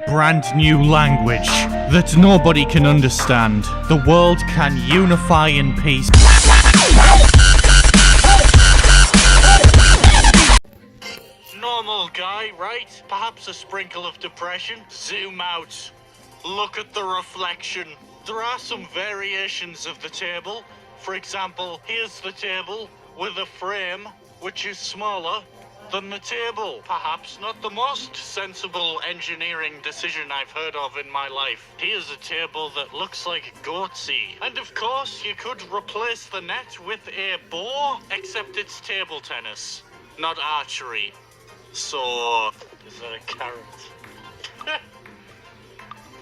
brand new language that nobody can understand. The world can unify in peace. Normal guy, right? Perhaps a sprinkle of depression. Zoom out. Look at the reflection. There are some variations of the table. For example, here's the table with a frame which is smaller than the table. Perhaps not the most sensible engineering decision I've heard of in my life. Here's a table that looks like goatsy. And of course, you could replace the net with a bow, except it's table tennis, not archery. So, is that a carrot?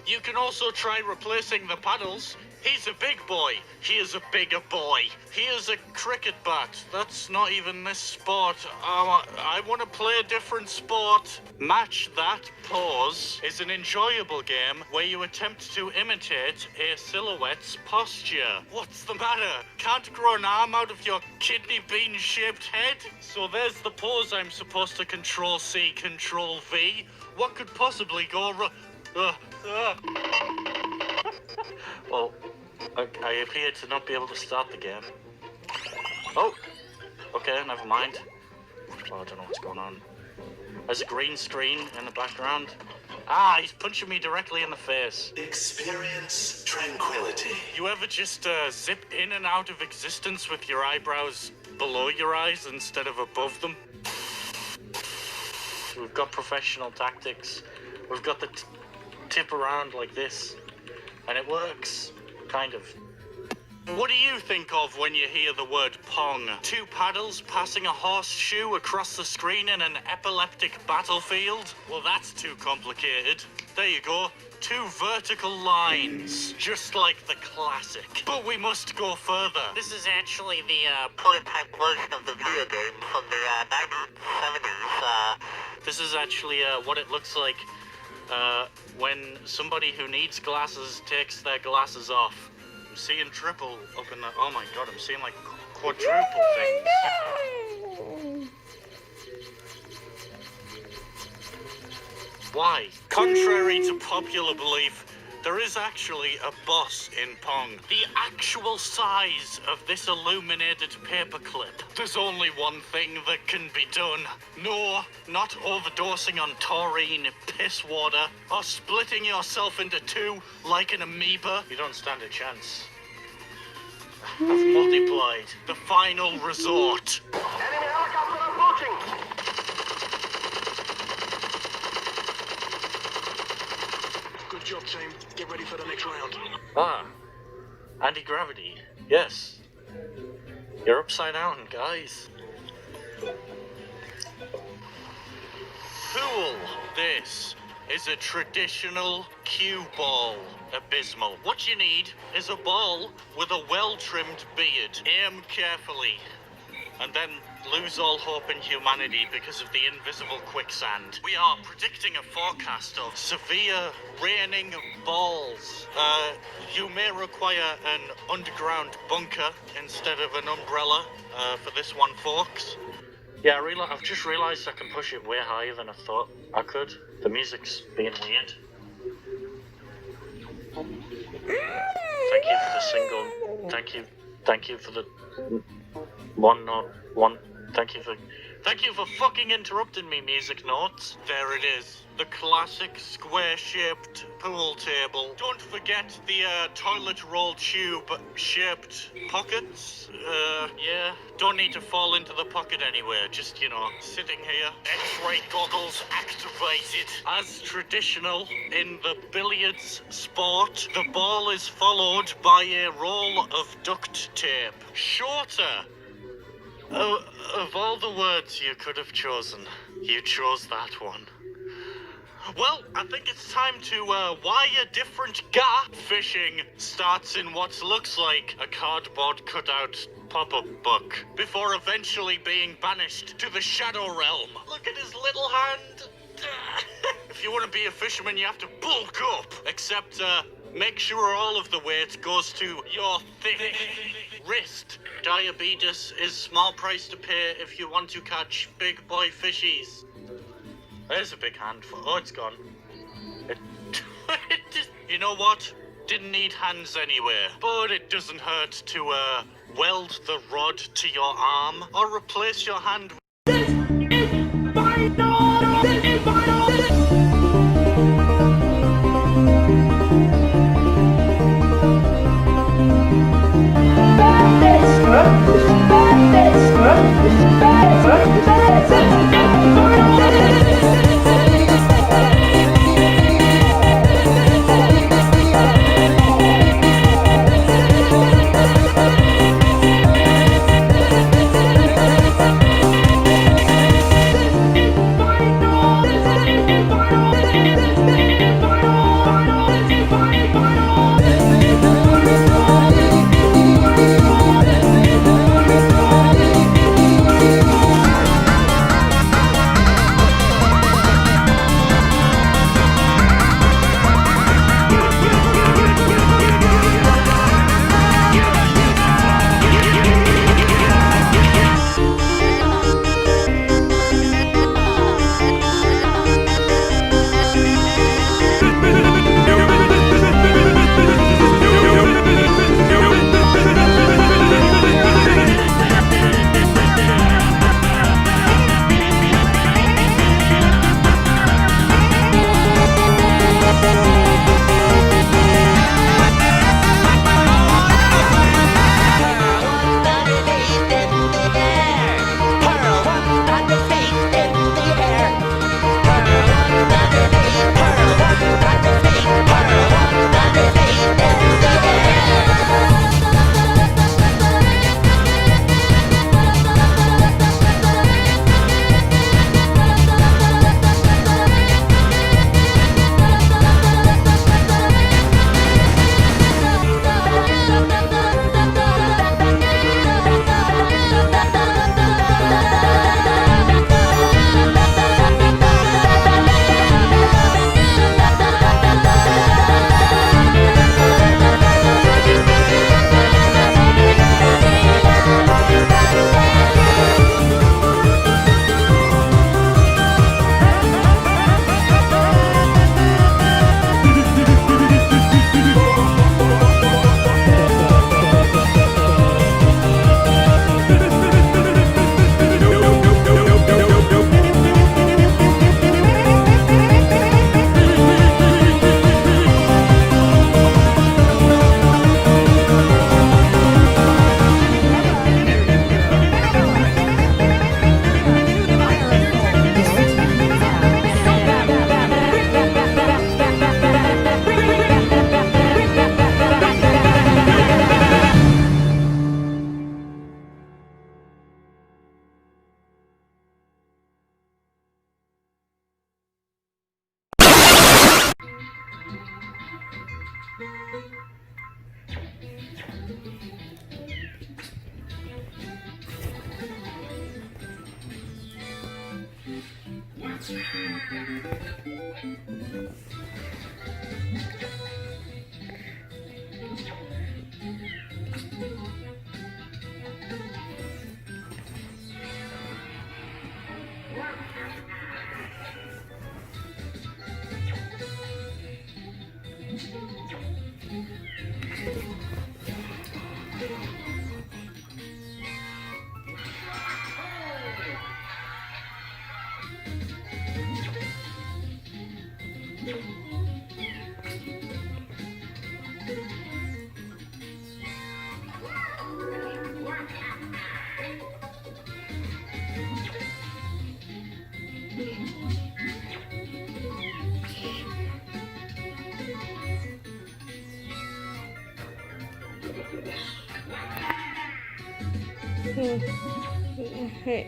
You can also try replacing the paddles. He's a big boy. He is a bigger boy. He is a cricket bat. That's not even this sport. I want to play a different sport. Match That Pose is an enjoyable game where you attempt to imitate a silhouette's posture. What's the matter? Can't grow an arm out of your kidney bean-shaped head? So there's the pose I'm supposed to Control-C, Control-V. What could possibly go wrong? Well, I appear to not be able to start the game. Oh, okay, never mind. Oh, I don't know what's going on. There's a green screen in the background. Ah, he's punching me directly in the face. Experience tranquility. You ever just zip in and out of existence with your eyebrows below your eyes instead of above them? We've got professional tactics. We've got the tip around like this. And it works, kind of. What do you think of when you hear the word pong? Two paddles passing a horseshoe across the screen in an epileptic battlefield? Well, that's too complicated. There you go. Two vertical lines, just like the classic. But we must go further. This is actually the prototype version of the video game from the 1970s. This is actually what it looks like when somebody who needs glasses takes their glasses off. I'm seeing triple up in the... Oh my god, I'm seeing like quadruple things. Why? Contrary to popular belief, there is actually a boss in Pong. The actual size of this illuminated paperclip. There's only one thing that can be done. No, not overdosing on taurine, piss water, or splitting yourself into two like an amoeba. You don't stand a chance. I've multiplied. The final resort. Enemy helicopter approaching. Good job, team. Get ready for the next round. Ah, anti-gravity. Yes. You're upside down, guys. Fool, this is a traditional cue ball. Abysmal. What you need is a ball with a well-trimmed beard. Aim carefully, and then lose all hope in humanity because of the invisible quicksand. We are predicting a forecast of severe raining balls. You may require an underground bunker instead of an umbrella for this one, folks. Yeah, I've just realised I can push it way higher than I thought I could. The music's being weird. Thank you for the single. Thank you for the 101. Thank you for fucking interrupting me, music notes. There it is. The classic square-shaped pool table. Don't forget the toilet roll tube shaped pockets. Yeah. Don't need to fall into the pocket anywhere. Just, sitting here. X-ray goggles activated. As traditional in the billiards sport, the ball is followed by a roll of duct tape. Shorter. Of all the words you could have chosen, you chose that one. Well, I think it's time to wire different gap. Fishing starts in what looks like a cardboard cutout pop-up book, before eventually being banished to the Shadow Realm. Look at his little hand. If you want to be a fisherman, you have to bulk up. Except, make sure all of the weight goes to your thick wrist. Diabetes is small price to pay if you want to catch big boy fishies. There's a big hand for... Oh, it's gone. You know what? Didn't need hands anyway, but it doesn't hurt to weld the rod to your arm or replace your hand.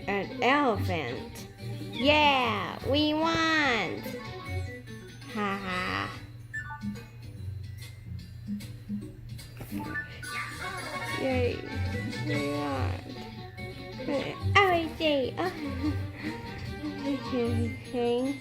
An elephant. Yeah, we won. Haha. Yay, we won. Oh, I see. Oh. Thanks.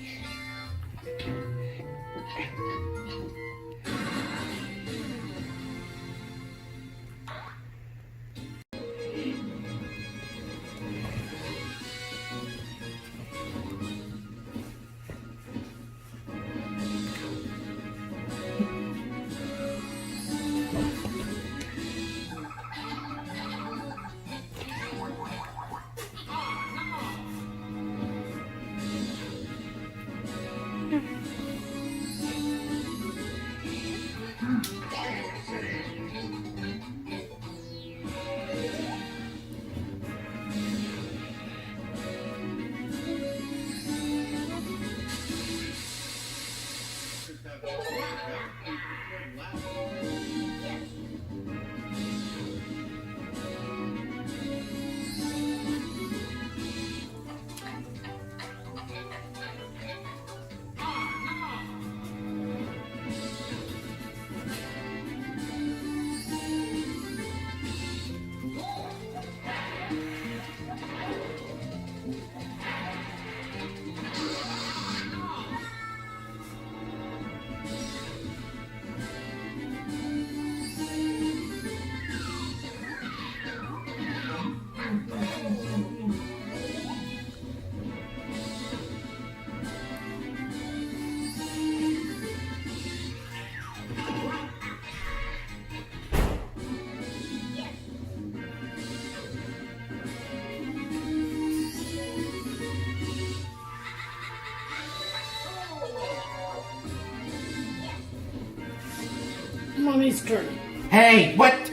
Mommy's turn. Hey, what?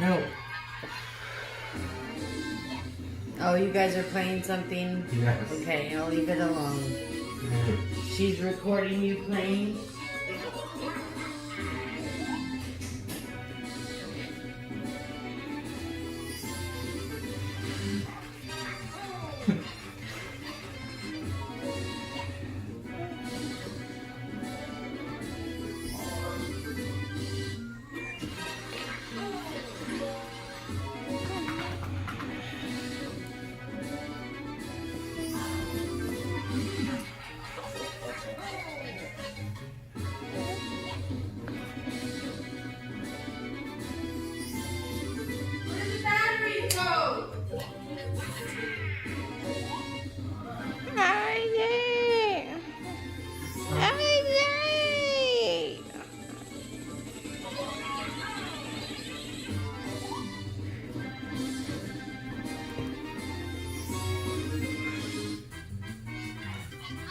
No. Oh, you guys are playing something? Yes. Okay, I'll leave it alone. She's recording you playing?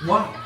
What?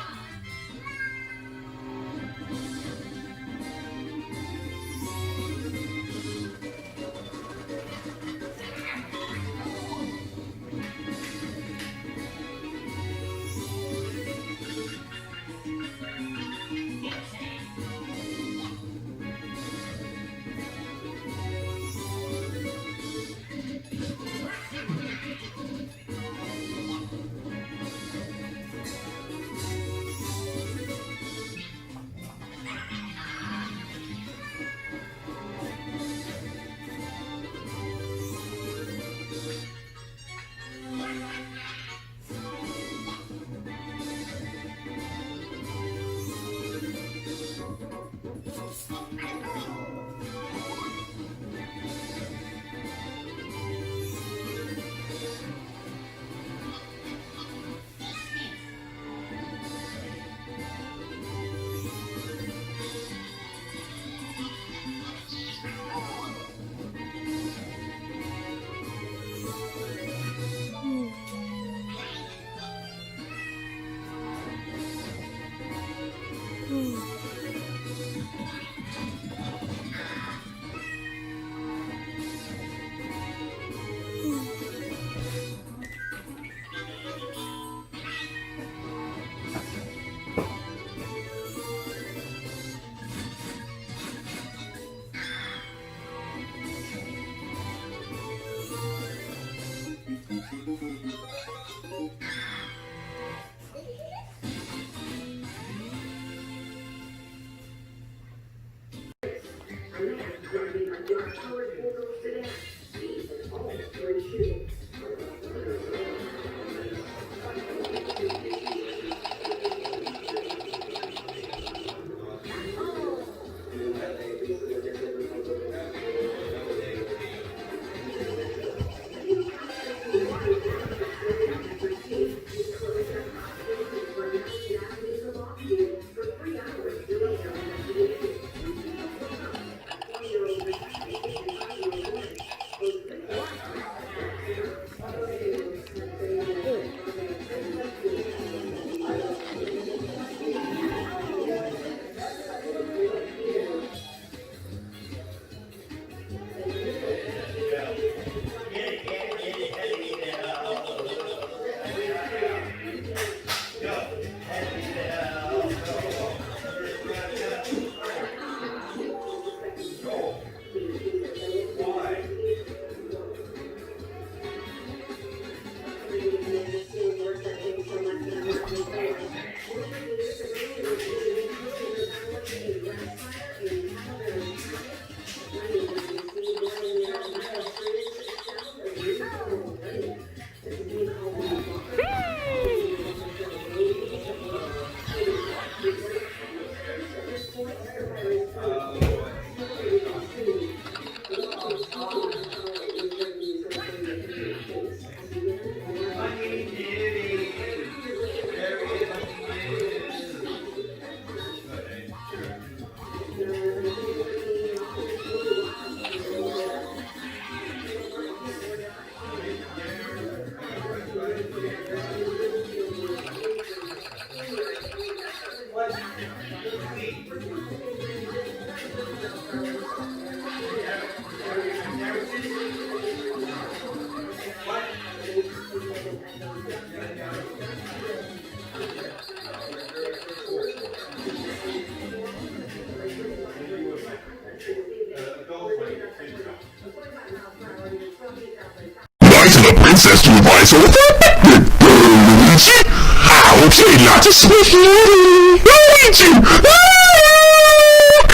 princess to advise her with her picnic. Luigi, I hope you're not a swift lady. Luigi, look!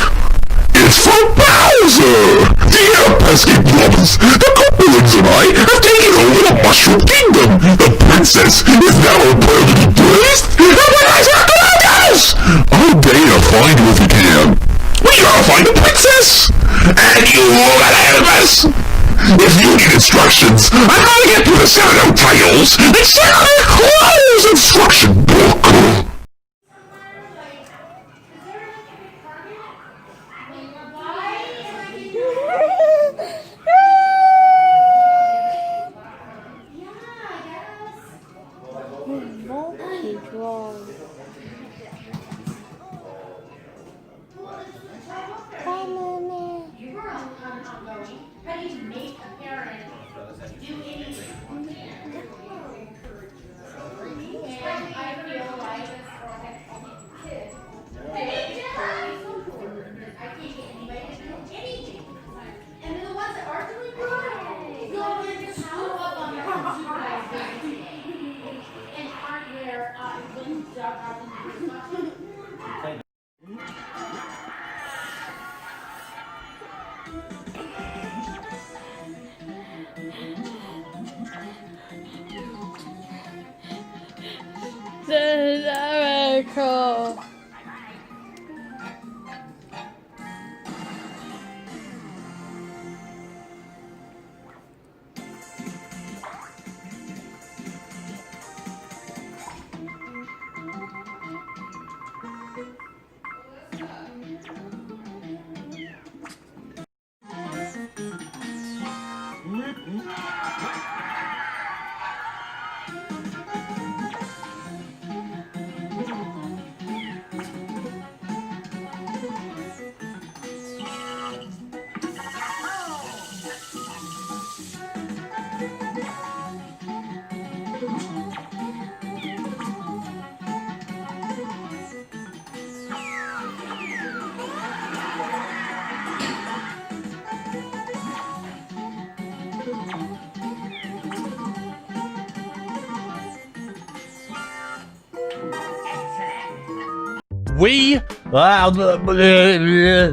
It's for Bowser! Dear pesky brothers, the Koopalings and I have taken over the Mushroom Kingdom. The princess is now a permanent tourist, and when I talk about house, I'll dare find you if you can. We gotta find the princess! And you gotta help us! If you need instructions on how to get to the shout-out titles, then check out our clothes instruction book! This is very cool. Wii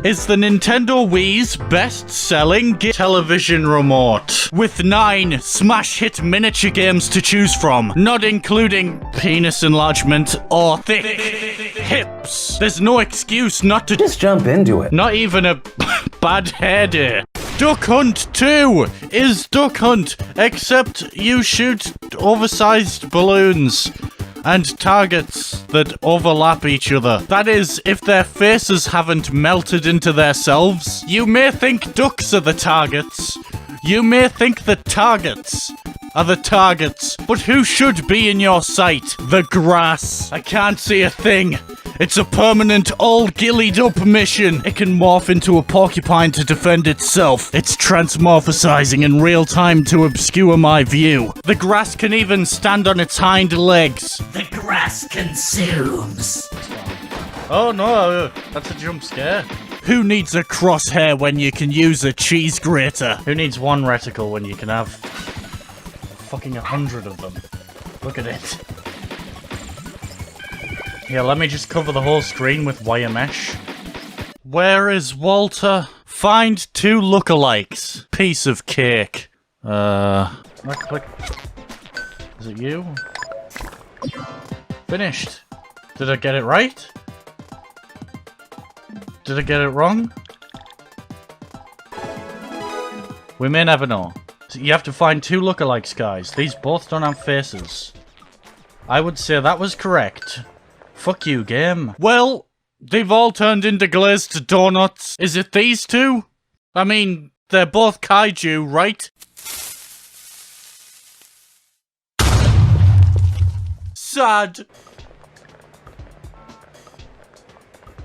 is the Nintendo Wii's best-selling television remote, with 9 smash hit miniature games to choose from, not including penis enlargement or thick hips. There's no excuse not to Just jump into it. Not even a bad hair day. Duck Hunt 2 is Duck Hunt, except you shoot oversized balloons and targets that overlap each other. That is, if their faces haven't melted into themselves. You may think ducks are the targets. You may think the targets are the targets. But who should be in your sight? The grass. I can't see a thing. It's a permanent, all-gillied up mission. It can morph into a porcupine to defend itself. It's transmorphosizing in real time to obscure my view. The grass can even stand on its hind legs. The grass consumes. Oh no, that's a jump scare. Who needs a crosshair when you can use a cheese grater? Who needs one reticle when you can have fucking 100 of them? Look at it. Here, let me just cover the whole screen with wire mesh. Where is Walter? Find 2 lookalikes. Piece of cake. Click. Is it you? Finished. Did I get it right? Did I get it wrong? We may never know. So you have to find 2 lookalikes, guys. These both don't have faces. I would say that was correct. Fuck you, game. Well, they've all turned into glazed donuts. Is it these 2? I mean, they're both kaiju, right? Sad.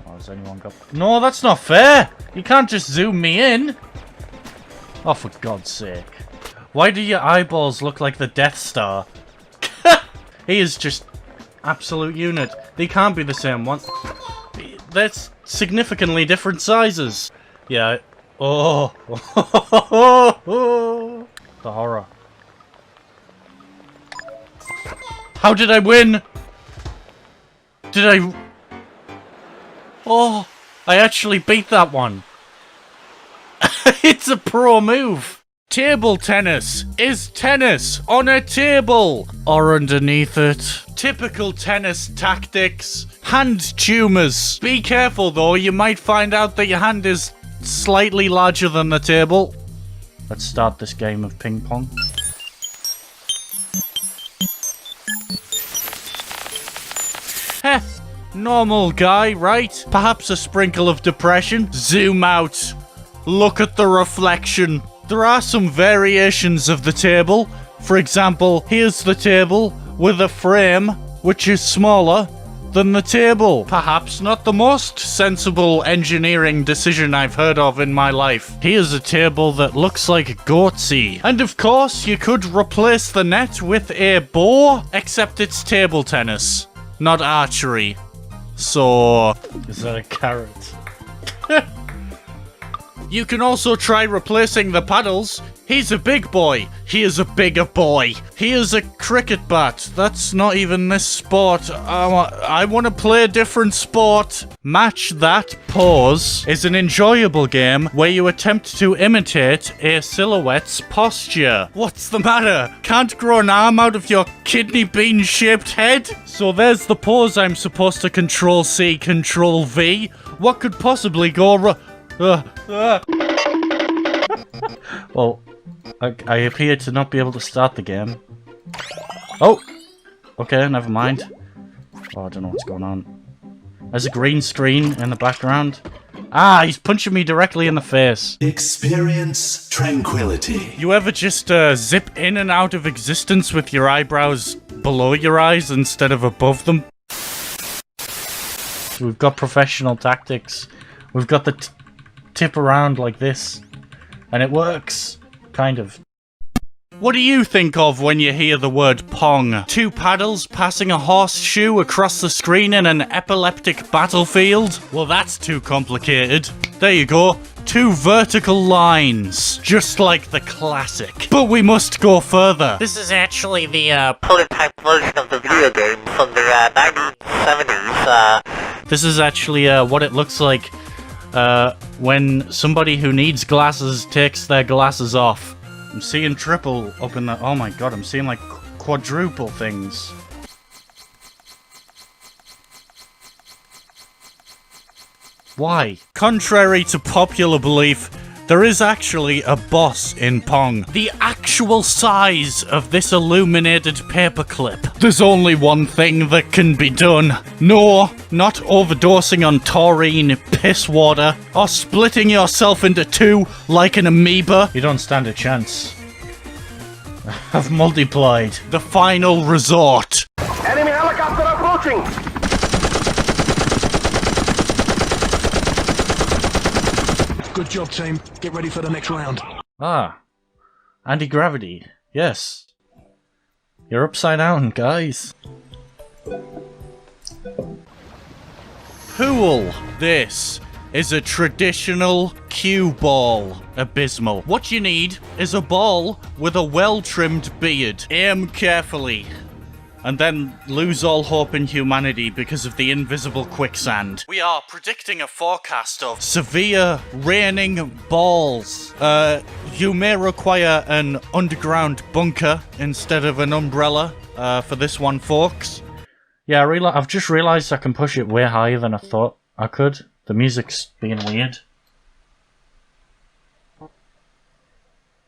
Oh, has anyone got... No, that's not fair! You can't just zoom me in! Oh, for God's sake. Why do your eyeballs look like the Death Star? He is just... absolute unit. They can't be the same one. They're significantly different sizes. Yeah. Oh. The horror. How did I win? Did I... Oh, I actually beat that one. It's a pro move. Table tennis is tennis on a table or underneath it. Typical tennis tactics. Hand tumors. Be careful though, you might find out that your hand is slightly larger than the table. Let's start this game of ping pong. Heh, normal guy, right? Perhaps a sprinkle of depression. Zoom out. Look at the reflection. There are some variations of the table. For example, here's the table with a frame which is smaller than the table. Perhaps not the most sensible engineering decision I've heard of in my life. Here's a table that looks like Goatsy. And of course, you could replace the net with a bow, except it's table tennis, not archery. So... is that a carrot? You can also try replacing the paddles. He's a big boy. He is a bigger boy. He is a cricket bat. That's not even this sport. I want to play a different sport. Match That Pose is an enjoyable game where you attempt to imitate a silhouette's posture. What's the matter? Can't grow an arm out of your kidney bean shaped head? So there's the pose I'm supposed to Control C, Control V. What could possibly go wrong? Well, I appear to not be able to start the game. Oh! Okay, never mind. Oh, I don't know what's going on. There's a green screen in the background. Ah, he's punching me directly in the face. Experience tranquility. You ever just zip in and out of existence with your eyebrows below your eyes instead of above them? We've got professional tactics. We've got the tip around like this. And it works. Kind of. What do you think of when you hear the word pong? Two paddles passing a horseshoe across the screen in an epileptic battlefield? Well, that's too complicated. There you go. Two vertical lines. Just like the classic. But we must go further. This is actually the prototype version of the video game from the 1970s. This is actually what it looks like when somebody who needs glasses takes their glasses off. I'm seeing triple up in the... oh my god, I'm seeing like quadruple things. Why? Contrary to popular belief, there is actually a boss in Pong. The actual size of this illuminated paperclip. There's only one thing that can be done. No, not overdosing on taurine, piss water, or splitting yourself into two like an amoeba. You don't stand a chance. I've multiplied. The final resort. Enemy helicopter approaching! Good job, team. Get ready for the next round. Ah. Anti-gravity. Yes. You're upside down, guys. Pool. This is a traditional cue ball. Abysmal. What you need is a ball with a well-trimmed beard. Aim carefully. And then lose all hope in humanity because of the invisible quicksand. We are predicting a forecast of severe raining balls. You may require an underground bunker instead of an umbrella for this one, folks. Yeah, I've just realised I can push it way higher than I thought I could. The music's being weird.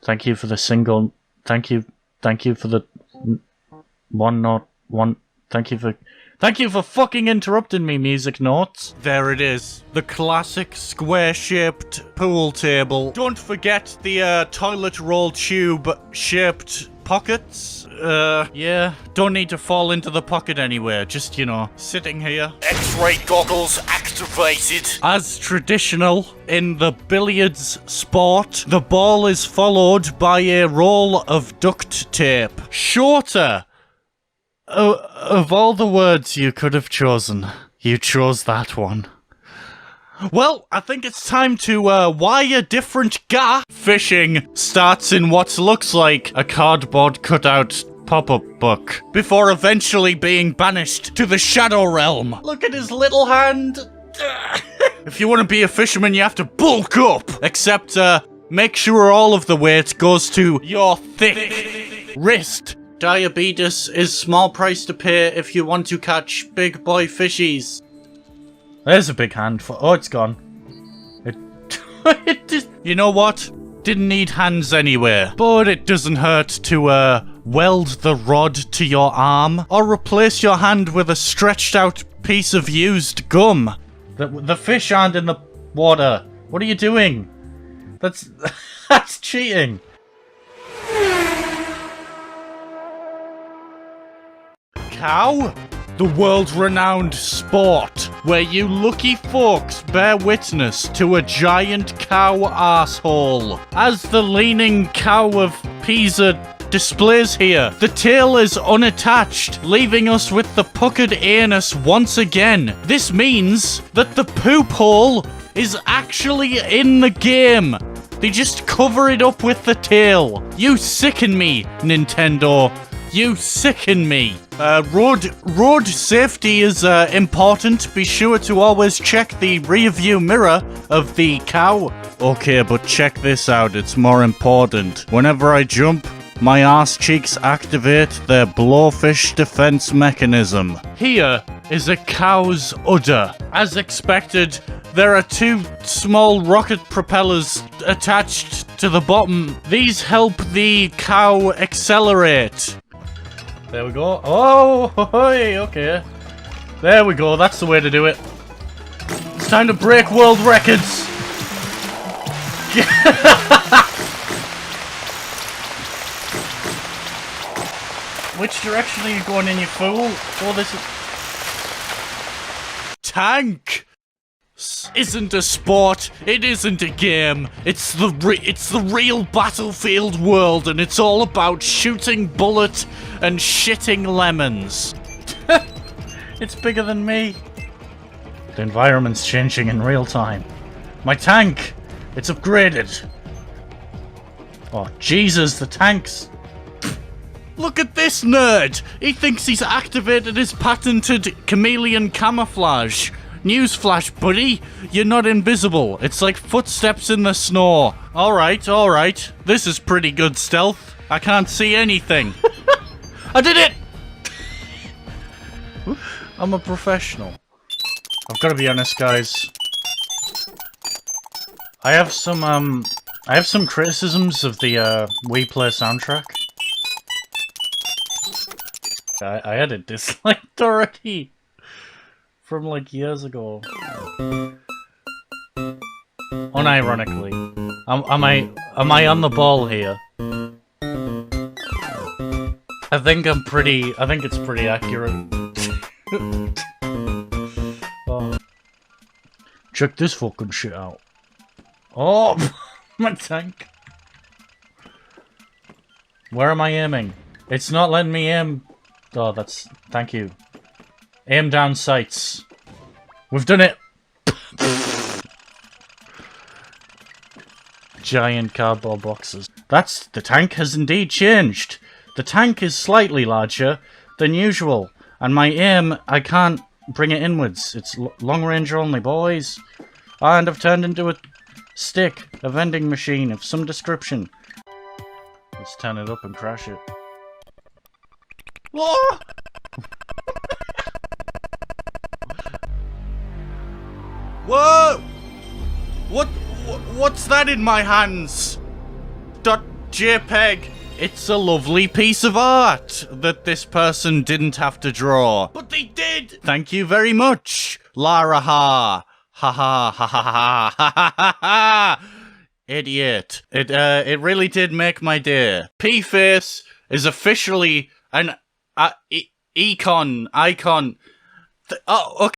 Thank you for the single... Thank you for the... Thank you for fucking interrupting me, music notes. There it is. The classic square-shaped pool table. Don't forget the toilet roll tube-shaped pockets. Yeah. Don't need to fall into the pocket anywhere. Just, you know, sitting here. X-ray goggles activated. As traditional in the billiards sport, the ball is followed by a roll of duct tape. Shorter. Of all the words you could have chosen, you chose that one. Well, I think it's time to wire different ga. Fishing starts in what looks like a cardboard cutout pop-up book before eventually being banished to the Shadow Realm. Look at his little hand. If you want to be a fisherman, you have to bulk up. Except, make sure all of the weight goes to your thick wrist. Diabetes is small price to pay if you want to catch big boy fishies. There's a big hand for. Oh, it's gone. It just. You know what? Didn't need hands anyway. But it doesn't hurt to weld the rod to your arm or replace your hand with a stretched out piece of used gum. The fish aren't in the water. What are you doing? That's that's cheating. Cow? The world-renowned sport where you lucky folks bear witness to a giant cow arsehole. As the leaning cow of Pisa displays here, the tail is unattached, leaving us with the puckered anus once again. This means that the poop hole is actually in the game. They just cover it up with the tail. You sicken me, Nintendo. You sicken me. Road safety is important. Be sure to always check the rear view mirror of the cow. Okay, but check this out. It's more important. Whenever I jump, my arse cheeks activate their blowfish defense mechanism. Here is a cow's udder. As expected, there are two small rocket propellers attached to the bottom. These help the cow accelerate. There we go. Oh, okay. There we go. That's the way to do it. It's time to break world records. Which direction are you going in, you fool? Oh, this is... Tank isn't a sport. It isn't a game. It's the real battlefield world, and it's all about shooting bullets and shitting lemons. It's bigger than me. The environment's changing in real time. My tank, it's upgraded. Oh, Jesus, the tanks. Look at this nerd. He thinks he's activated his patented chameleon camouflage. Newsflash, buddy. You're not invisible. It's like footsteps in the snow. Alright. This is pretty good stealth. I can't see anything. I did it! I'm a professional. I've got to be honest, guys. I have some criticisms of the We Play soundtrack. I had it disliked already. From like years ago. Unironically. Am I on the ball here? I think it's pretty accurate. Oh. Check this fucking shit out. Oh, my tank. Where am I aiming? It's not letting me aim. Oh, thank you. Aim down sights. We've done it! Giant cardboard boxes. The tank has indeed changed. The tank is slightly larger than usual. And my aim, I can't bring it inwards. It's long range only, boys. And I've turned into a stick. A vending machine of some description. Let's turn it up and crash it. Whoa! Whoa! What's that in my hands? .jpeg. It's a lovely piece of art that this person didn't have to draw. But they did! Thank you very much, Lara ha. Ha ha ha ha ha ha ha ha ha. Idiot. It really did make my day. P-Face is officially an icon. Oh, okay.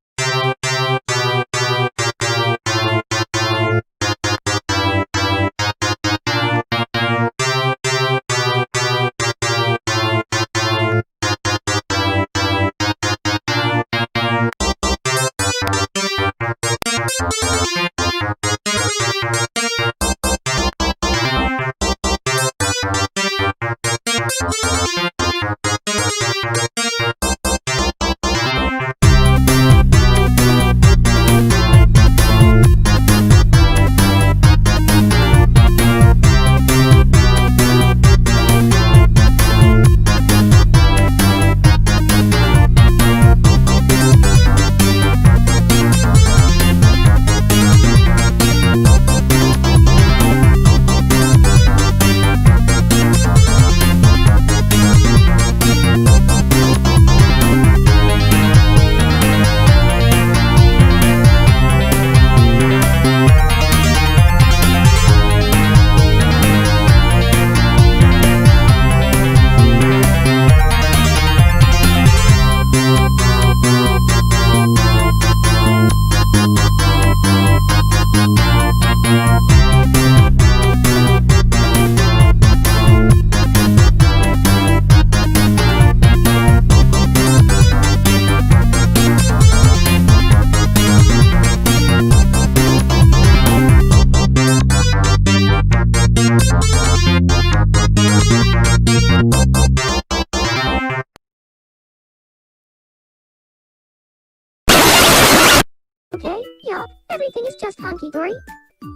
okay? Yeah, everything is just hunky-dory.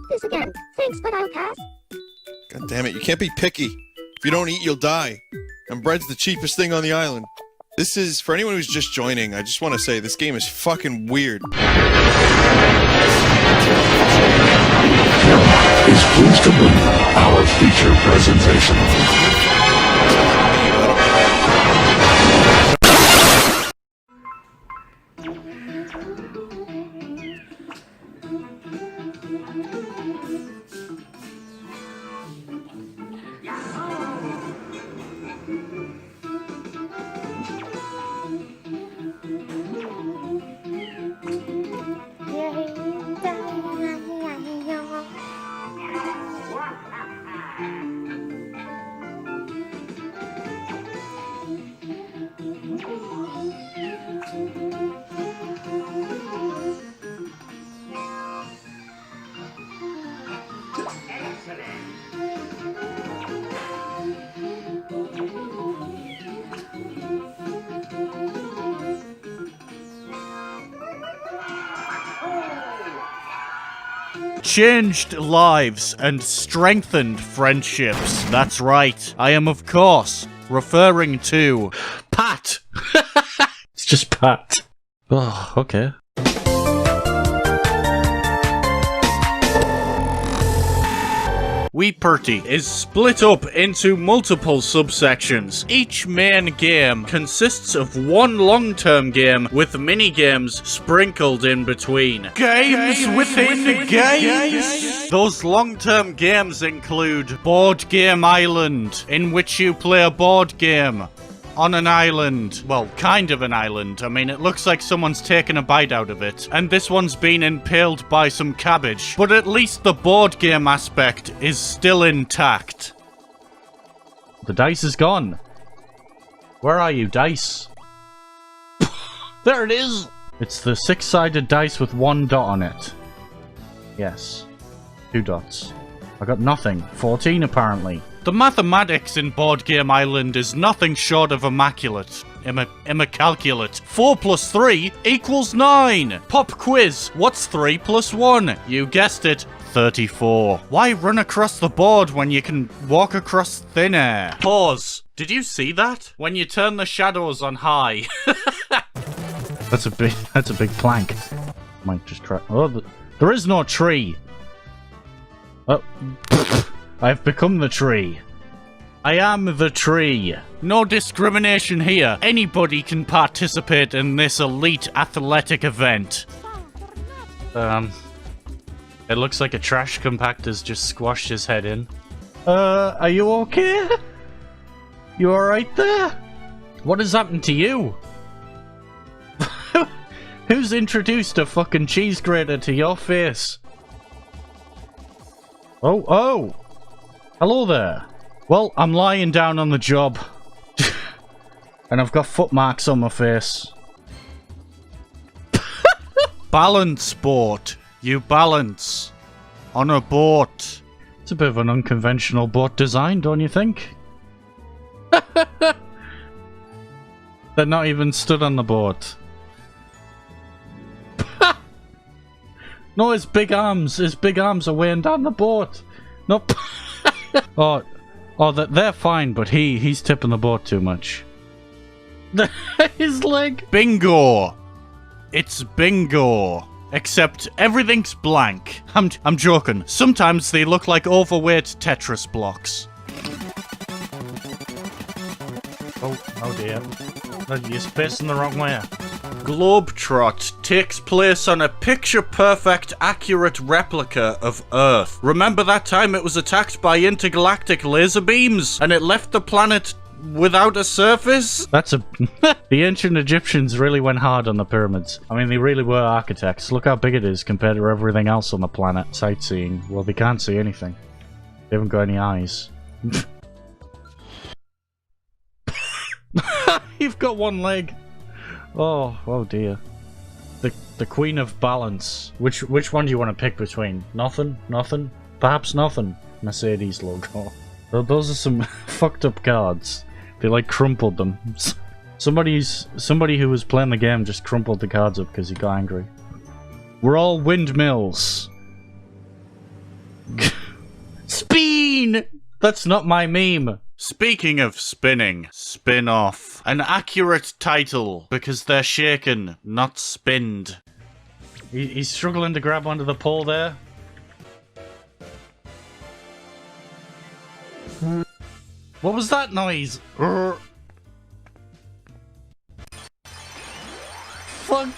This again. Thanks, but I'll pass. God damn it, you can't be picky. If you don't eat, you'll die. And bread's the cheapest thing on the island. This is, for anyone who's just joining, I just want to say this game is fucking weird. Is pleased to bring our feature presentation. Changed lives and strengthened friendships. That's right. I am, of course, referring to Pat. It's just Pat. Oh, okay. Wee Purty is split up into multiple subsections. Each main game consists of one long-term game with mini-games sprinkled in between. Games within games! Those long-term games include Board Game Island, in which you play a board game on an island. Well, kind of an island. I mean, it looks like someone's taken a bite out of it. And this one's been impaled by some cabbage. But at least the board game aspect is still intact. The dice is gone. Where are you, dice? There it is! It's the 6-sided dice with 1 dot on it. Yes. 2 dots. I got nothing. 14 apparently. The mathematics in Board Game Island is nothing short of immaculate. Immacalculate. 4 plus 3 equals 9. Pop quiz. What's 3 plus 1? You guessed it. 34. Why run across the board when you can walk across thin air? Pause. Did you see that? When you turn the shadows on high. That's a big plank. Might just try. Oh, there is no tree. Oh. I've become the tree. I am the tree. No discrimination here. Anybody can participate in this elite athletic event. It looks like a trash compactor's just squashed his head in. Are you okay? You alright there? What has happened to you? Who's introduced a fucking cheese grater to your face? Oh! Hello there. Well, I'm lying down on the job. And I've got footmarks on my face. Balance boat. You balance. On a boat. It's a bit of an unconventional boat design, don't you think? They're not even stood on the boat. No, his big arms. His big arms are weighing down the boat. Nope. They're fine, but he's tipping the boat too much. His leg. Bingo. It's bingo. Except everything's blank. I'm joking. Sometimes they look like overweight Tetris blocks. Oh dear. You're facing the wrong way. Globetrot takes place on a picture-perfect, accurate replica of Earth. Remember that time it was attacked by intergalactic laser beams and it left the planet without a surface? That's a... The ancient Egyptians really went hard on the pyramids. I mean, they really were architects. Look how big it is compared to everything else on the planet. Sightseeing. Well, they can't see anything. They haven't got any eyes. You've got one leg. Oh dear. The Queen of Balance. Which one do you want to pick between? Nothing? Nothing? Perhaps nothing. Mercedes logo. Those are some fucked up cards. They like crumpled them. Somebody who was playing the game just crumpled the cards up because he got angry. We're all windmills. Spin! That's not my meme. Speaking of spinning, spin off. An accurate title, because they're shaken, not spinned. He's struggling to grab onto the pole there. What was that noise? Fuck.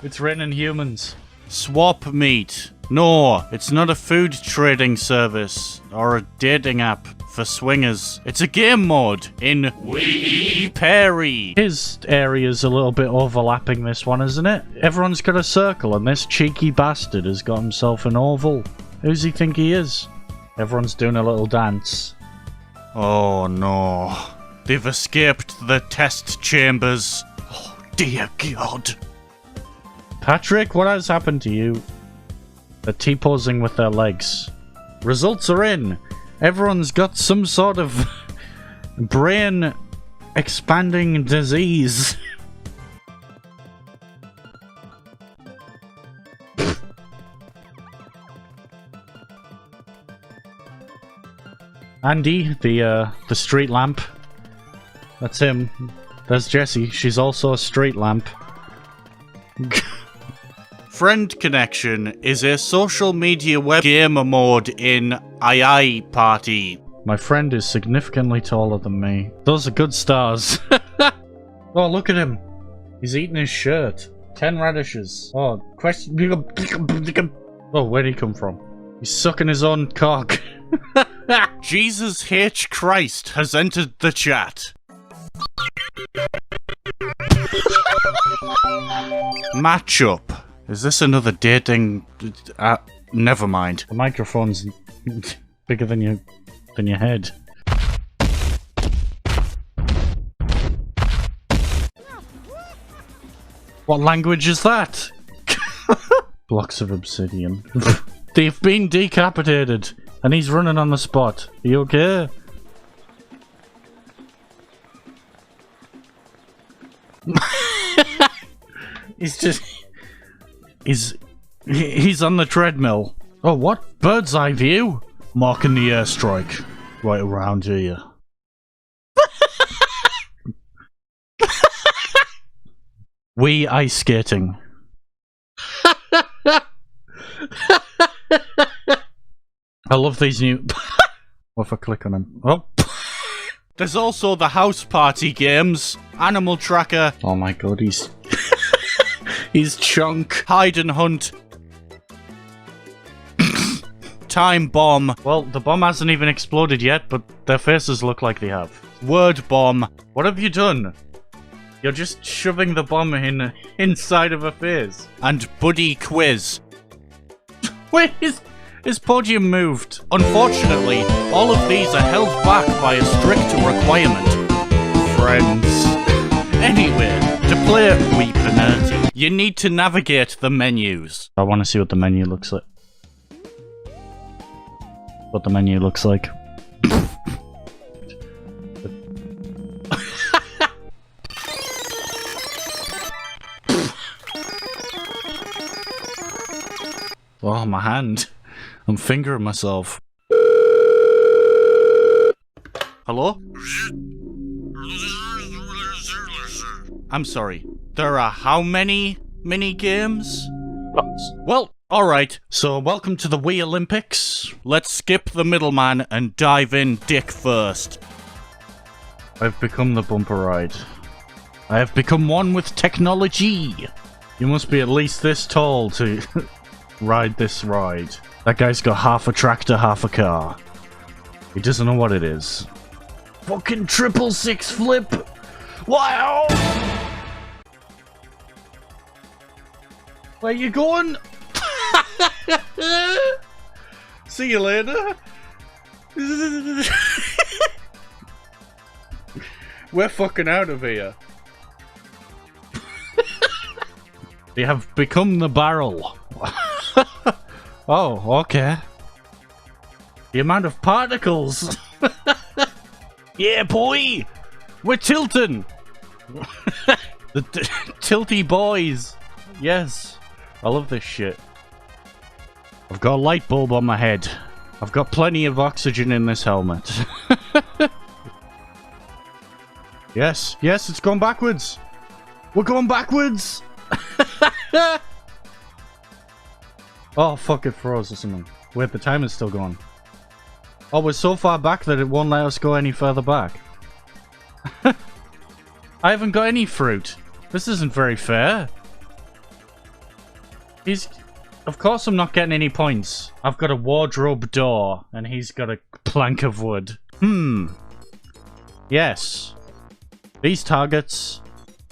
It's raining humans. Swap meet. No, it's not a food trading service or a dating app for swingers. It's a game mode in Wee Perry. His area's a little bit overlapping this one, isn't it? Everyone's got a circle and this cheeky bastard has got himself an oval. Who's he think he is? Everyone's doing a little dance. Oh no. They've escaped the test chambers. Oh dear God. Patrick, what has happened to you? They're T-posing with their legs. Results are in. Everyone's got some sort of brain expanding disease. Andy, the street lamp. That's him. There's Jessie. She's also a street lamp. Friend Connection is a social media web gamer mode in II Party. My friend is significantly taller than me. Those are good stars. Oh, look at him. He's eating his shirt. 10 radishes. Oh, question. Oh, where'd he come from? He's sucking his own cock. Jesus H. Christ has entered the chat. Matchup. Is this another dating? Never mind. The microphone's bigger than your head. What language is that? Blocks of obsidian. They've been decapitated, and he's running on the spot. Are you okay? He's on the treadmill. Oh, what? Bird's eye view? Marking the airstrike. Right around here. We ice skating. I love these new... What if I click on him? Oh. There's also the house party games. Animal Tracker. Oh my god, he's... he's Chunk. Hide and Hunt. Time Bomb. Well, the bomb hasn't even exploded yet, but their faces look like they have. Word Bomb. What have you done? You're just shoving the bomb inside of a face. And Buddy Quiz. Wait, his podium moved. Unfortunately, all of these are held back by a strict requirement. Friends. Anyway, to play Wee Penalty, you need to navigate the menus. I want to see what the menu looks like. What the menu looks like. Oh, my hand. I'm fingering myself. Hello? I'm sorry. There are how many mini-games? Well, alright. So, welcome to the Wii Olympics. Let's skip the middleman and dive in dick first. I've become the bumper ride. I have become one with technology. You must be at least this tall to... ride this ride. That guy's got half a tractor, half a car. He doesn't know what it is. Fucking 666 flip! Wow! Where you going? See you later. We're fucking out of here. They have become the barrel. Oh, okay. The amount of particles. Yeah, boy! We're tilting! The tilty boys. Yes. I love this shit. I've got a light bulb on my head. I've got plenty of oxygen in this helmet. Yes, yes, it's going backwards. We're going backwards. Oh, fuck, it froze or something. Wait, the time is still going. Oh, we're so far back that it won't let us go any further back. I haven't got any fruit. This isn't very fair. Of course I'm not getting any points. I've got a wardrobe door, and he's got a plank of wood. Yes. These targets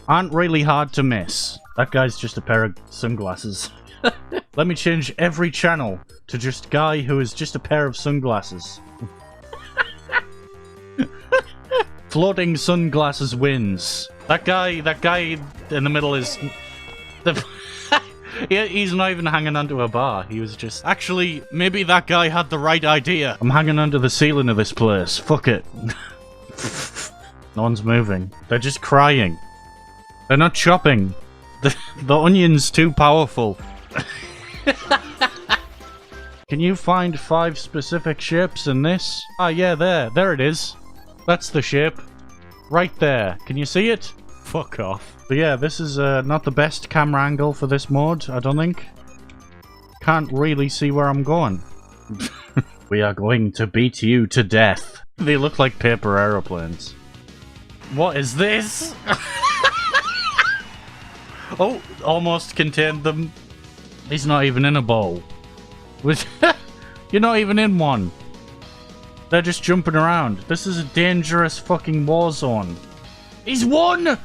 aren't really hard to miss. That guy's just a pair of sunglasses. Let me change every channel to just guy who is just a pair of sunglasses. Floating sunglasses wins. That guy in the middle is... He's not even hanging onto a bar. He was just... Actually, maybe that guy had the right idea. I'm hanging onto the ceiling of this place. Fuck it. No one's moving. They're just crying. They're not chopping. The onion's too powerful. Can you find 5 specific shapes in this? Ah, yeah, there it is. That's the shape. Right there. Can you see it? Fuck off. But yeah, this is not the best camera angle for this mod, I don't think. Can't really see where I'm going. We are going to beat you to death. They look like paper aeroplanes. What is this? Oh, almost contained them. He's not even in a bowl. You're not even in one. They're just jumping around. This is a dangerous fucking war zone. He's won!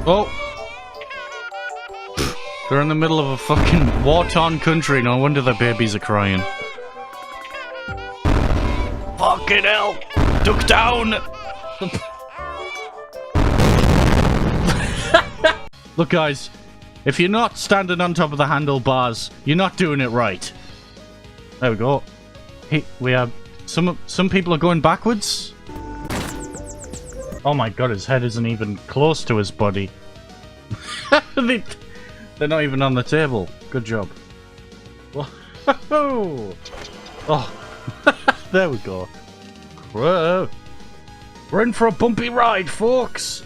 Oh. They're in the middle of a fucking war-torn country. No wonder the babies are crying. Fucking hell! Duck down! Look, guys. If you're not standing on top of the handlebars, you're not doing it right. There we go. Hey, we have... Some people are going backwards. Oh my god, his head isn't even close to his body. They're not even on the table. Good job. Oh, there we go. Whoa. We're in for a bumpy ride, folks.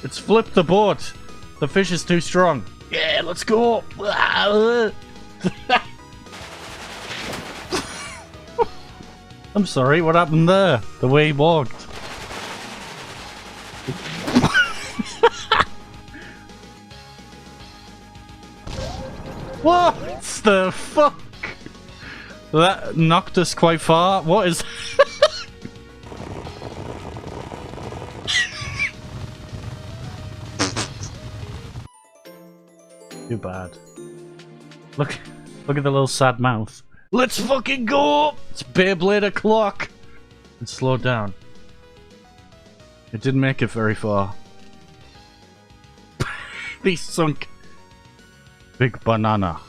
It's flipped the boat. The fish is too strong. Yeah, let's go. I'm sorry, what happened there? The way he walked. What the fuck? That knocked us quite far. What is... Too bad. Look at the little sad mouth. Let's fucking go! It's Beyblade o'clock! And slow down. It didn't make it very far. He sunk. Big banana.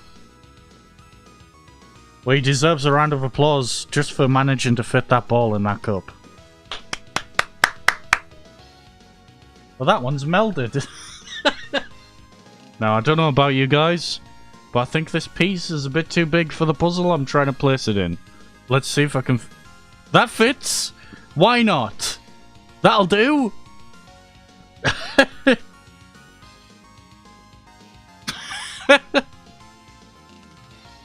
Well, he deserves a round of applause just for managing to fit that ball in that cup. Well, that one's melded. Now, I don't know about you guys, but I think this piece is a bit too big for the puzzle I'm trying to place it in. Let's see if I can... That fits! Why not? That'll do!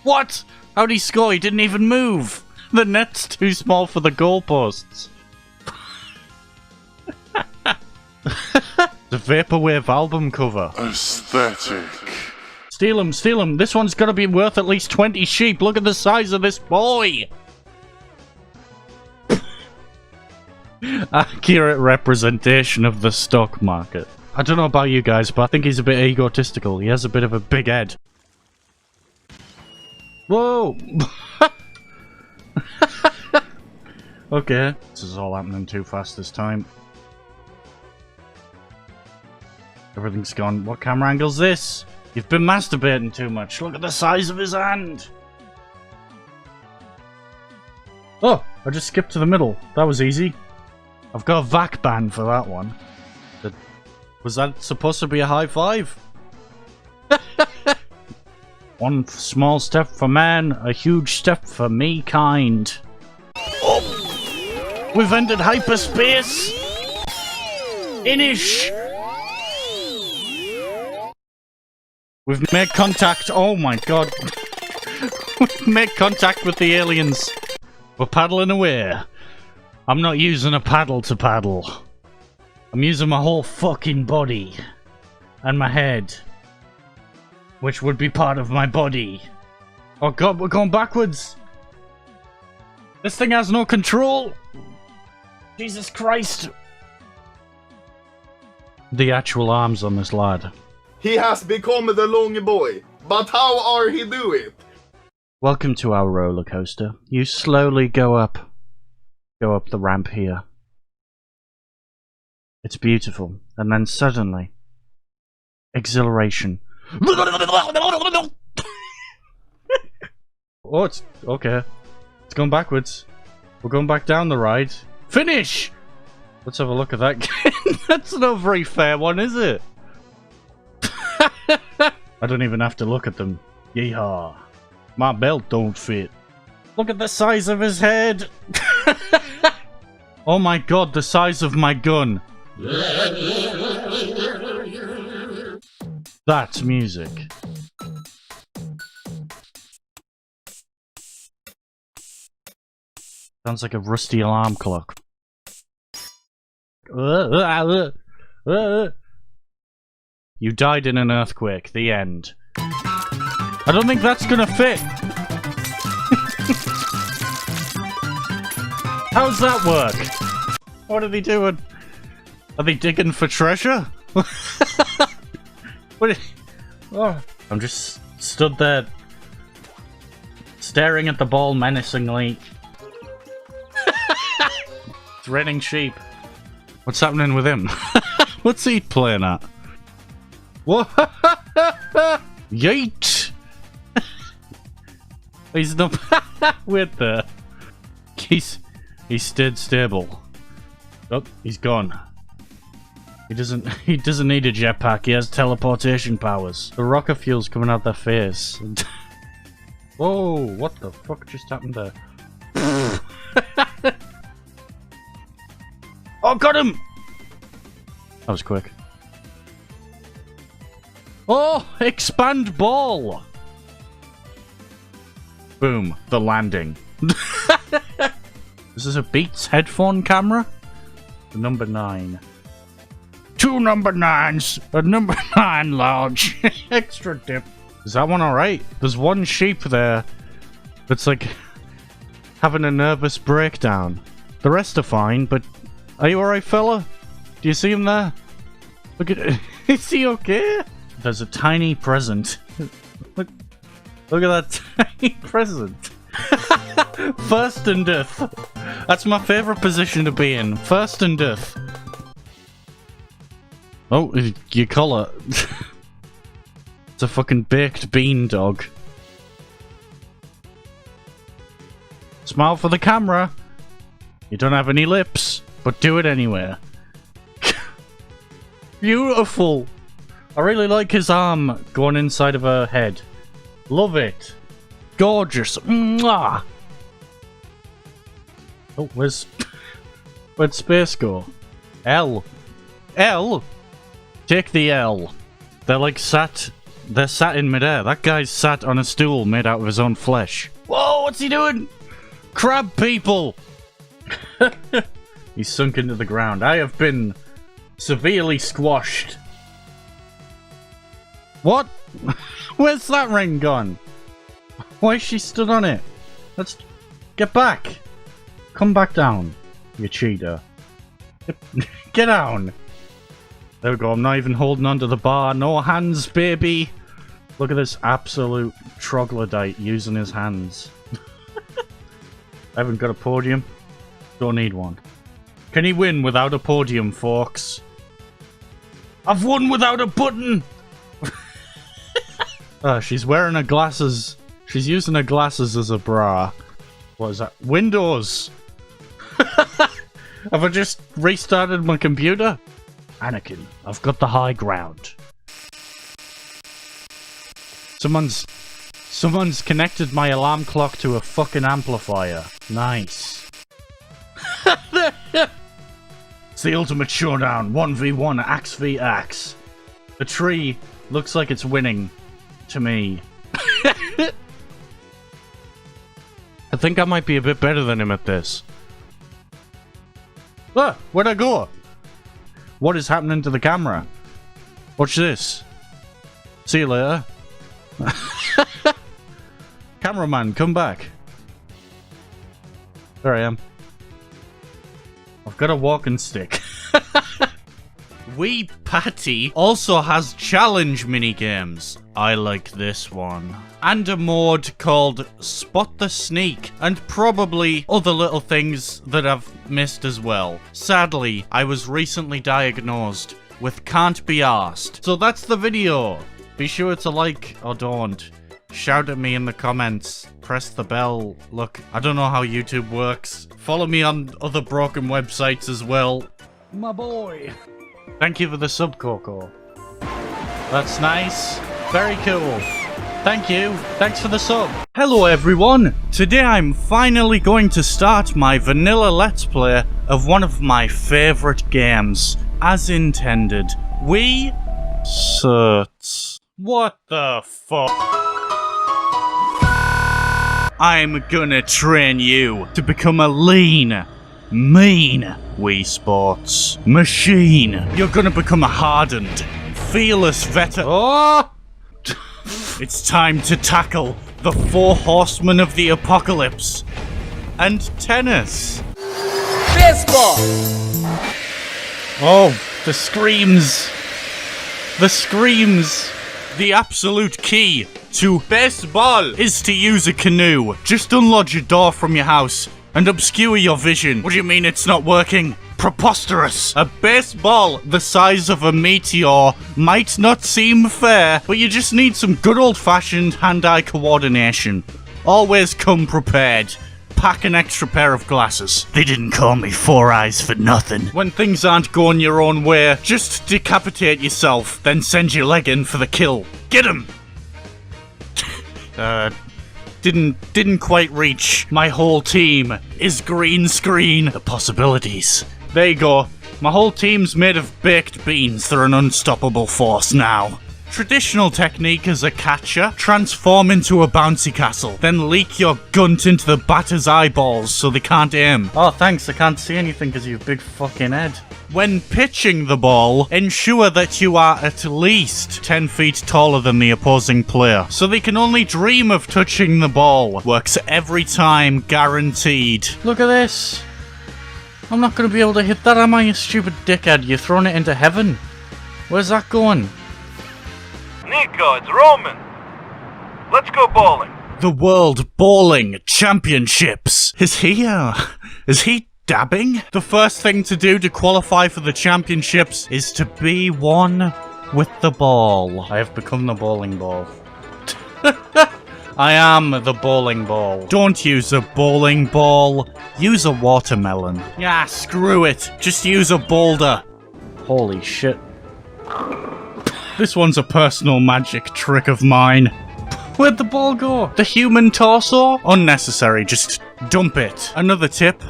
What? How'd he score? He didn't even move! The net's too small for the goalposts. The Vaporwave album cover. Aesthetic. Steal him, steal him. This one's gotta be worth at least 20 sheep. Look at the size of this boy. Accurate representation of the stock market. I don't know about you guys, but I think he's a bit egotistical. He has a bit of a big head. Whoa! Okay. This is all happening too fast this time. Everything's gone. What camera angle's this? You've been masturbating too much. Look at the size of his hand. Oh, I just skipped to the middle. That was easy. I've got a VAC ban for that one. Was that supposed to be a high five? One small step for man, a huge step for me kind. Oh! We've entered hyperspace! Inish! We've made contact. Oh my god. We've made contact with the aliens. We're paddling away. I'm not using a paddle to paddle. I'm using my whole fucking body. And my head. Which would be part of my body. Oh god, we're going backwards. This thing has no control. Jesus Christ. The actual arms on this lad. He has become the long boy, but how are he doing? Welcome to our roller coaster. You slowly go up the ramp here. It's beautiful, and then suddenly, exhilaration. Oh, it's okay. It's going backwards. We're going back down the ride. Finish! Let's have a look at that. That's not a very fair one, is it? I don't even have to look at them. Yeehaw. My belt don't fit. Look at the size of his head. Oh my god, the size of my gun. That's music. Sounds like a rusty alarm clock. You died in an earthquake. The end. I don't think that's gonna fit. How's that work? What are they doing? Are they digging for treasure? What? Oh, I'm just stood there, staring at the ball menacingly. It's raining sheep. What's happening with him? What's he playing at? What? Yeet! He's not. Wait there. He stayed stable. Oh, he's gone. He doesn't need a jetpack. He has teleportation powers. The rocket fuel's coming out their face. Whoa! What the fuck just happened there? Oh, got him! That was quick. Oh, expand ball! Boom, the landing. Is this a Beats headphone camera? The number 9. 2 number 9s, a number 9 large. Extra dip. Is that one alright? There's one sheep there that's like having a nervous breakdown. The rest are fine, but are you alright, fella? Do you see him there? Look at it. Is he okay? There's a tiny present. Look at that tiny present. First and death. That's my favourite position to be in. First and death. Oh, your collar. It's a fucking baked bean dog. Smile for the camera. You don't have any lips, but do it anyway. Beautiful. I really like his arm going inside of her head. Love it. Gorgeous. Mwah. Oh, where'd space go? L. L? Take the L. They're sat in midair. That guy's sat on a stool made out of his own flesh. Whoa, what's he doing? Crab people! He's sunk into the ground. I have been severely squashed. What? Where's that ring gone? Why is she stood on it? Let's get back. Come back down, you cheater. Get down. There we go. I'm not even holding onto the bar. No hands, baby. Look at this absolute troglodyte using his hands. I haven't got a podium. Don't need one. Can he win without a podium, folks? I've won without a button! She's wearing her glasses. She's using her glasses as a bra. What is that? Windows! Have I just restarted my computer? Anakin, I've got the high ground. Someone's connected my alarm clock to a fucking amplifier. Nice. It's the ultimate showdown. 1v1, axe v axe. The tree looks like it's winning. To me. I think I might be a bit better than him at this. Ah, where'd I go? What is happening to the camera? Watch this. See you later. Cameraman, come back. There I am. I've got a walking stick. Wee Patty also has challenge minigames. I like this one. And a mode called Spot the Sneak, and probably other little things that I've missed as well. Sadly, I was recently diagnosed with can't be arsed. So that's the video. Be sure to like or don't. Shout at me in the comments. Press the bell. Look, I don't know how YouTube works. Follow me on other broken websites as well. My boy. Thank you for the sub, Coco. That's nice. Very cool. Thank you. Thanks for the sub. Hello everyone. Today I'm finally going to start my vanilla let's play of one of my favorite games. As intended. Wii Certs. What the fuck? I'm gonna train you to become a lean, mean Wii Sports machine. You're gonna become a hardened, fearless veteran. Oh! It's time to tackle the 4 horsemen of the apocalypse. And tennis. Baseball! Oh, the screams. The screams. The absolute key to baseball is to use a canoe. Just unlodge a door from your house and obscure your vision. What do you mean it's not working? Preposterous. A baseball the size of a meteor might not seem fair, but you just need some good old-fashioned hand-eye coordination. Always come prepared. Pack an extra pair of glasses. They didn't call me Four Eyes for nothing. When things aren't going your own way, just decapitate yourself, then send your leg in for the kill. Get him! Didn't quite reach. My whole team is green screen. The possibilities. There you go. My whole team's made of baked beans. They're an unstoppable force now. Traditional technique as a catcher, transform into a bouncy castle, then leak your gunt into the batter's eyeballs so they can't aim. Oh thanks, I can't see anything because you have a big fucking head. When pitching the ball, ensure that you are at least 10 feet taller than the opposing player, so they can only dream of touching the ball. Works every time, guaranteed. Look at this. I'm not going to be able to hit that, am I, you stupid dickhead? You're throwing it into heaven. Where's that going? Nico, it's Roman. Let's go bowling. The World Bowling Championships. Is he dabbing? The first thing to do to qualify for the championships is to be one with the ball. I have become the bowling ball. I am the bowling ball. Don't use a bowling ball. Use a watermelon. Yeah, screw it. Just use a boulder. Holy shit. This one's a personal magic trick of mine. Where'd the ball go? The human torso? Unnecessary, just dump it. Another tip.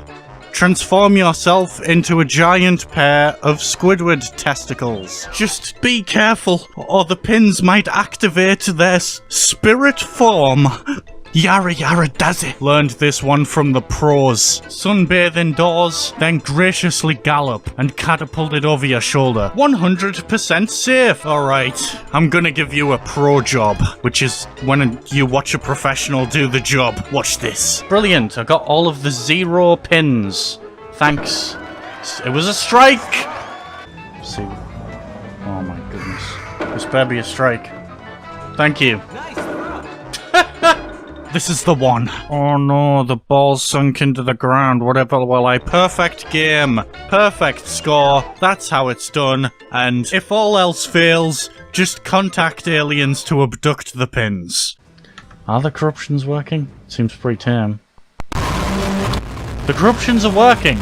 Transform yourself into a giant pair of Squidward testicles. Just be careful, or the pins might activate their spirit form. Yara yara does it. Learned this one from the pros. Sunbathe indoors, then graciously gallop and catapult it over your shoulder. 100% safe. Alright, I'm gonna give you a pro job, which is when you watch a professional do the job. Watch this. Brilliant, I got all of the 0 pins. Thanks. It was a strike! Let's see. Oh my goodness. This better be a strike. Thank you. This is the one. Oh no, the ball's sunk into the ground. Whatever, well, perfect game. Perfect score. That's how it's done. And if all else fails, just contact aliens to abduct the pins. Are the corruptions working? Seems pretty tame. The corruptions are working!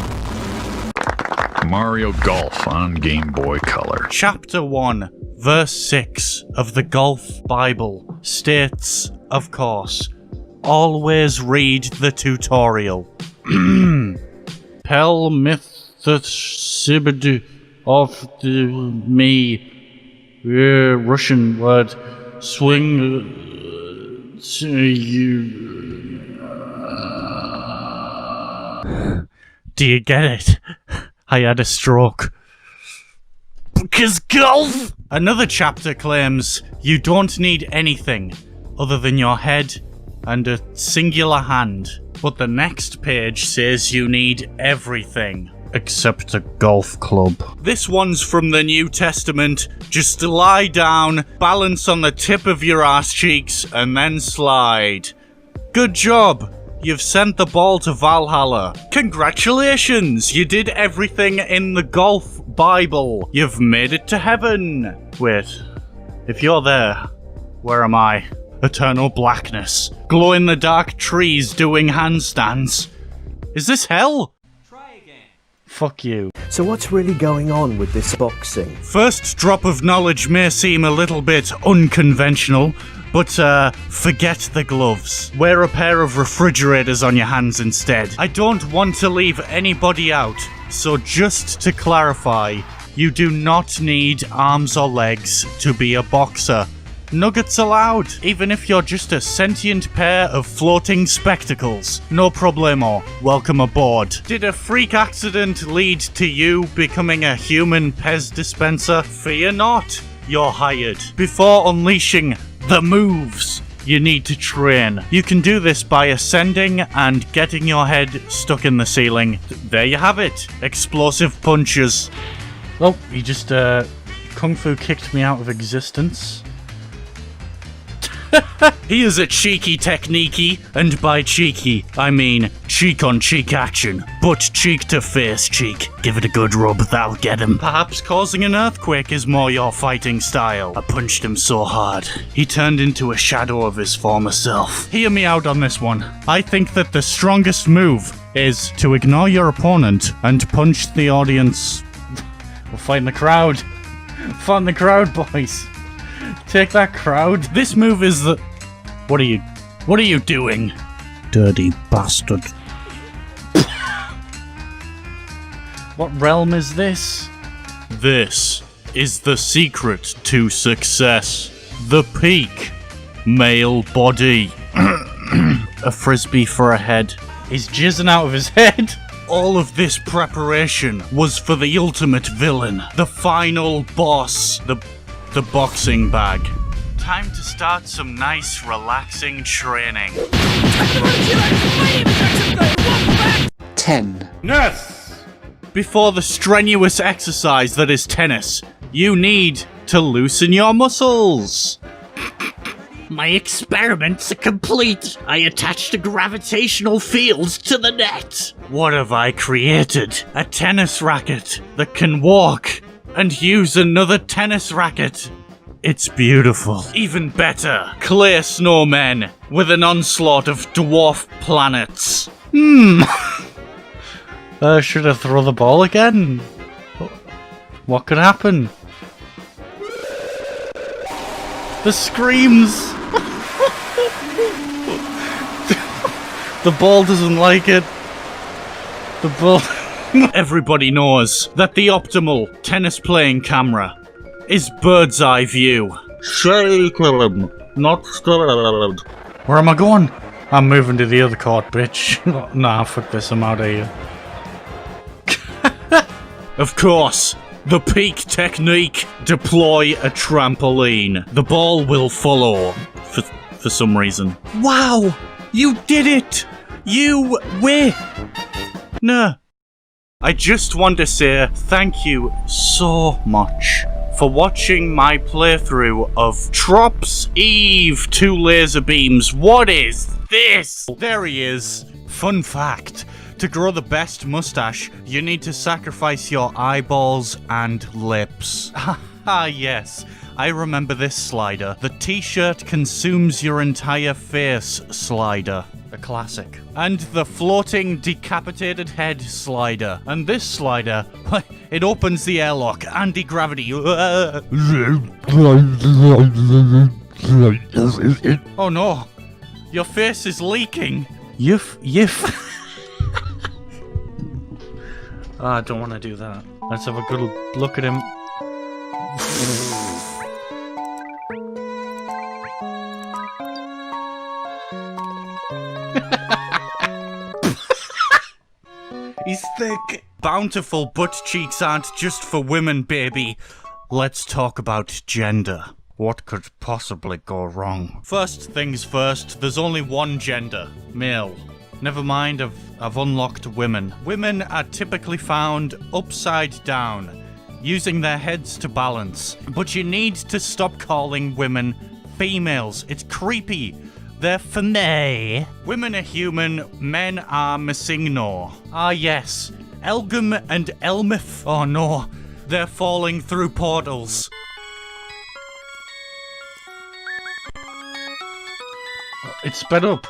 Mario Golf on Game Boy Color. Chapter 1, verse 6 of the Golf Bible states, of course, always read the tutorial. Pel mythosibid of the me Russian word swing to you. Do you get it? I had a stroke. Because golf! Another chapter claims you don't need anything other than your head and a singular hand. But the next page says you need everything. Except a golf club. This one's from the New Testament. Just lie down, balance on the tip of your ass cheeks, and then slide. Good job! You've sent the ball to Valhalla. Congratulations! You did everything in the Golf Bible. You've made it to heaven. Wait, if you're there, where am I? Eternal blackness. Glow-in-the-dark trees doing handstands. Is this hell? Fuck you. So what's really going on with this boxing? First drop of knowledge may seem a little bit unconventional, but forget the gloves. Wear a pair of refrigerators on your hands instead. I don't want to leave anybody out, so just to clarify, you do not need arms or legs to be a boxer. Nuggets allowed, even if you're just a sentient pair of floating spectacles. No problemo. Welcome aboard. Did a freak accident lead to you becoming a human Pez dispenser? Fear not. You're hired. Before unleashing the moves, you need to train. You can do this by ascending and getting your head stuck in the ceiling. There you have it. Explosive punches. Well, he just kung fu kicked me out of existence. Here's a cheeky technique, and by cheeky, I mean cheek-on-cheek action. Butt cheek to face cheek. Give it a good rub, that'll get him. Perhaps causing an earthquake is more your fighting style. I punched him so hard, he turned into a shadow of his former self. Hear me out on this one. I think that the strongest move is to ignore your opponent and punch the audience. We'll find the crowd. Find the crowd, boys. Take that, crowd. This move is the... What are you doing? Dirty bastard. What realm is this? This is the secret to success. The peak. Male body. A frisbee for a head. He's jizzing out of his head. All of this preparation was for the ultimate villain. The final boss. The boxing bag. Time to start some nice, relaxing training. 10. Yes! Before the strenuous exercise that is tennis, you need to loosen your muscles. My experiments are complete. I attached a gravitational field to the net. What have I created? A tennis racket that can walk and use another tennis racket. It's beautiful. Even better, clay snowmen with an onslaught of dwarf planets. Should I throw the ball again? What could happen? The screams! The ball doesn't like it. The ball... Everybody knows that the optimal tennis playing camera is bird's eye view. Shake him, not scared. Where am I going? I'm moving to the other court, bitch. Nah, fuck this, I'm out of here. Of course, the peak technique. Deploy a trampoline. The ball will follow, for some reason. Wow! You did it! You win! Nah. I just want to say thank you so much for watching my playthrough of Trop's Eve 2 laser beams. What is this? There he is. Fun fact. To grow the best mustache, you need to sacrifice your eyeballs and lips. Ah, yes. I remember this slider. The t-shirt consumes your entire face slider. A classic. And the floating decapitated head slider. And this slider, it opens the airlock. Anti-gravity. Oh no. Your face is leaking. Yiff. I don't want to do that. Let's have a good look at him. He's thick. Bountiful butt cheeks aren't just for women, baby. Let's talk about gender. What could possibly go wrong? First things first, there's only one gender. Male. Never mind, I've unlocked women. Women are typically found upside down, using their heads to balance. But you need to stop calling women females. It's creepy. They're female. Women are human, men are Messigno. Ah yes, Elgum and Elmith. Oh no, they're falling through portals. It's sped up.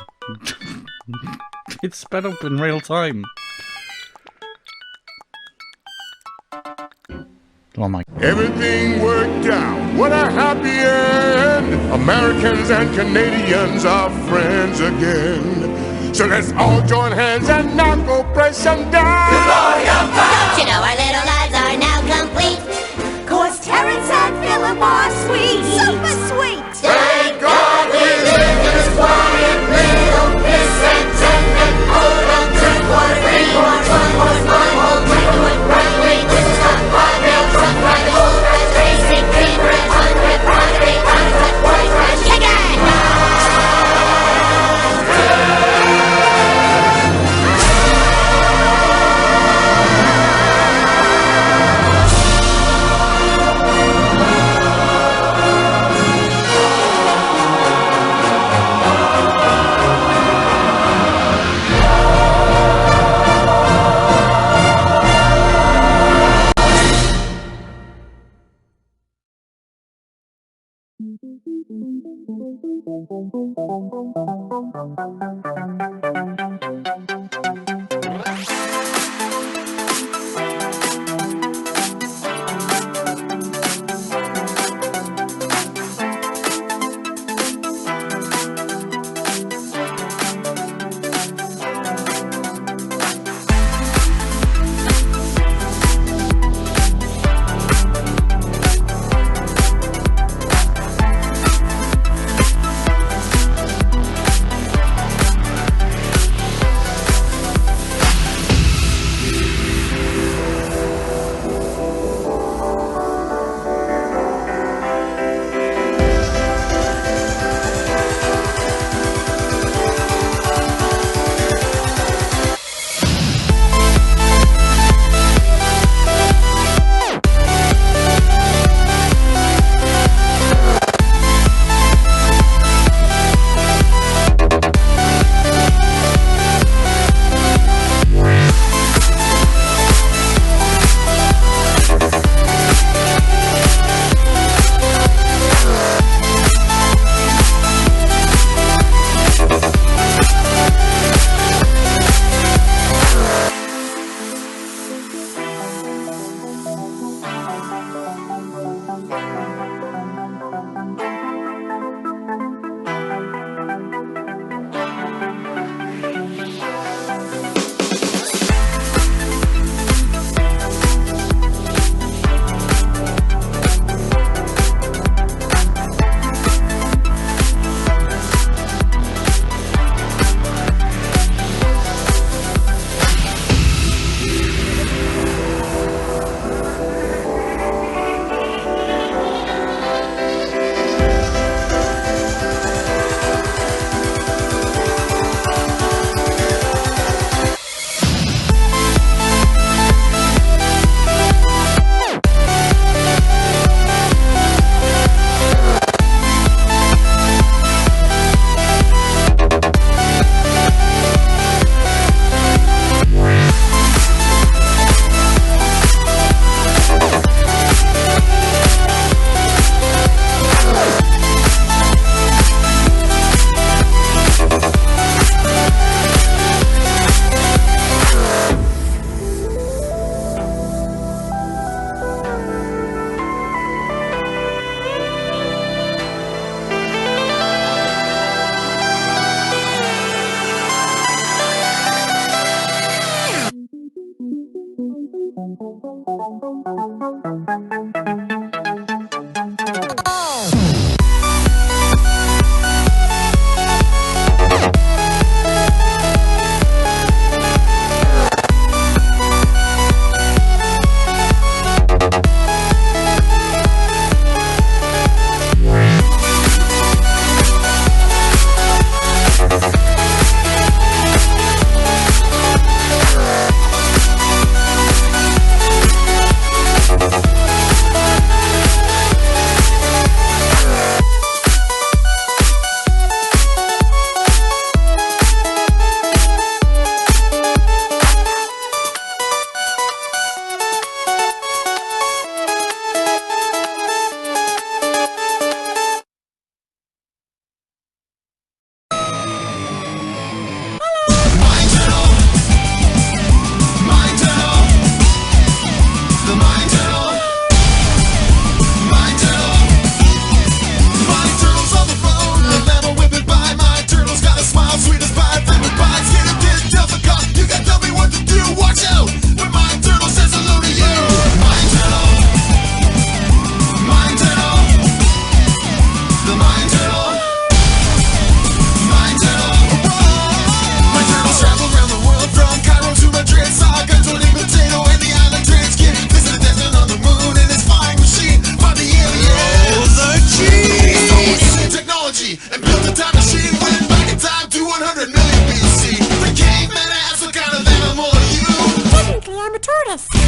It's sped up in real time. Oh my. Everything worked out. What a happy end. Americans and Canadians are friends again. So let's all join hands and now go press them down. Don't you know our little lives are now complete? 'Cause Terrence and Philip are sweet. Super sweet. Thank God we live in this quiet little piss and tent and hold on to what we want. One horse, one whole train, one right way, this is not 5 rail, truck ride, old red racing, green red, 100, private, 800, white red, chicken!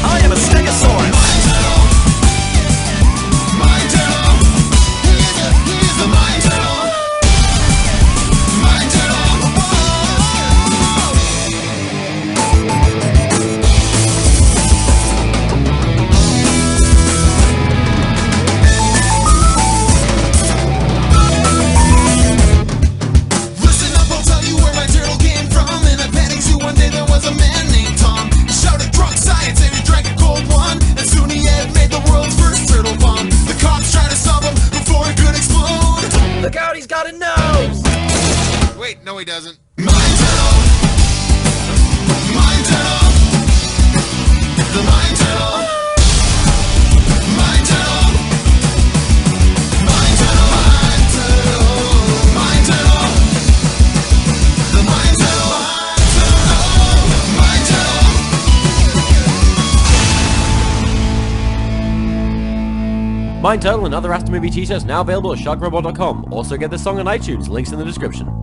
I am a stegosaurus. Mind turtle. He's the mind turtle. Mind Listen up, I'll tell you where my turtle came from. In a petting zoo one day there was a man named Tom. He shouted drunk science and he drank a cold one. And soon he had made the world's first turtle bomb. The cops tried to stop him before it could explode. Look out, he's got a nose! Wait, no he doesn't. Mind turtle! Mind turtle! The mind turtle! Mind turtle! Mind turtle! Mind turtle! The mind turtle! Mind turtle! Mind Turtle and other Astro Movie t-shirts now available at sharkrobot.com. Also get this song on iTunes, links in the description.